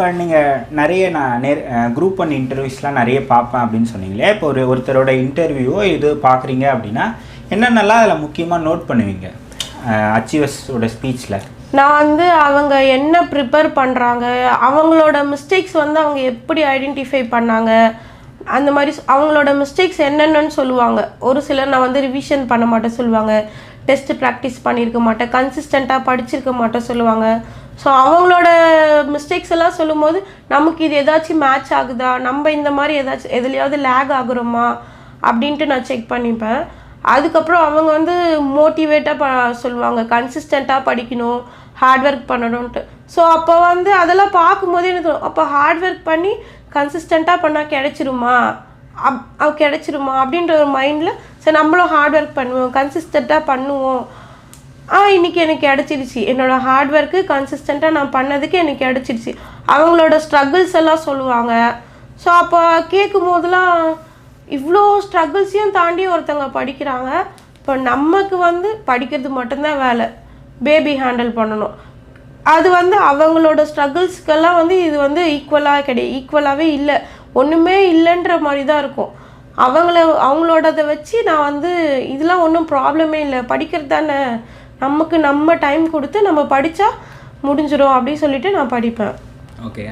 இப்போ நீங்கள் நிறைய நான் குரூப் ஒன் இன்டர்வியூஸ்லாம் நிறைய பார்ப்பேன் அப்படின்னு சொன்னீங்களே. இப்போ ஒருத்தரோட இன்டர்வியூவோ இது பார்க்குறீங்க அப்படின்னா என்னென்னலாம் அதில் முக்கியமாக நோட் பண்ணுவீங்க அச்சீவர்ஸோட ஸ்பீச்சில்? நான் வந்து அவங்க என்ன ப்ரிப்பேர் பண்ணுறாங்க, அவங்களோட மிஸ்டேக்ஸ் வந்து அவங்க எப்படி ஐடென்டிஃபை பண்ணாங்க, அந்த மாதிரி அவங்களோட மிஸ்டேக்ஸ் என்னென்னு சொல்லுவாங்க. ஒரு சிலர் நான் வந்து ரிவிஷன் பண்ண மாட்டேன் சொல்லுவாங்க, டெஸ்ட்டு ப்ராக்டிஸ் பண்ணியிருக்க மாட்டேன், கன்சிஸ்டண்ட்டாக படிச்சிருக்க மாட்டேன் சொல்லுவாங்க. ஸோ அவங்களோட மிஸ்டேக்ஸ் எல்லாம் சொல்லும்போது நமக்கு இது ஏதாச்சும் மேட்ச் ஆகுதா, நம்ம இந்த மாதிரி ஏதாச்சும் எதுலையாவது லேக் ஆகுறோமா அப்படின்ட்டு நான் செக் பண்ணிப்பேன். அதுக்கப்புறம் அவங்க வந்து மோட்டிவேட்டாக சொல்லுவாங்க, கன்சிஸ்டண்ட்டாக படிக்கணும், ஹார்ட் ஒர்க் பண்ணணுன்ட்டு. ஸோ அப்போ வந்து அதெல்லாம் பார்க்கும்போதே எனக்கு அப்போ ஹார்ட் ஒர்க் பண்ணி கன்சிஸ்டண்ட்டாக பண்ணால் கிடைச்சிருமா அப்படின்ற ஒரு மைண்டில் சரி நம்மளும் ஹார்ட் ஒர்க் பண்ணுவோம், கன்சிஸ்டண்ட்டாக பண்ணுவோம். இன்றைக்கி எனக்கு கிடச்சிருச்சு, என்னோடய ஹார்ட் ஒர்க்கு கன்சிஸ்டண்ட்டாக நான் பண்ணதுக்கு எனக்கு கிடச்சிருச்சு. அவங்களோட ஸ்ட்ரகிள்ஸ் எல்லாம் சொல்லுவாங்க. ஸோ அப்போ கேட்கும் போதெல்லாம் இவ்வளோ ஸ்ட்ரகிள்ஸையும் தாண்டி ஒருத்தவங்க படிக்கிறாங்க. இப்போ நமக்கு வந்து படிக்கிறது மட்டும்தான் வேலை, பேபி ஹேண்டில் பண்ணணும். அது வந்து அவங்களோட ஸ்ட்ரகிள்ஸ்க்கெல்லாம் வந்து இது வந்து ஈக்குவலாகவே இல்லை, ஒன்றுமே இல்லைன்ற மாதிரி தான் இருக்கும். அவங்களோடதை வச்சு நான் வந்து இதெல்லாம் ஒன்றும் ப்ராப்ளமே இல்லை, படிக்கிறது தானே, நமக்கு நம்ம டைம் கொடுத்து நம்ம படித்தா முடிஞ்சிடும் அப்படின்னு சொல்லிட்டு நான் படிப்பேன். ஓகே.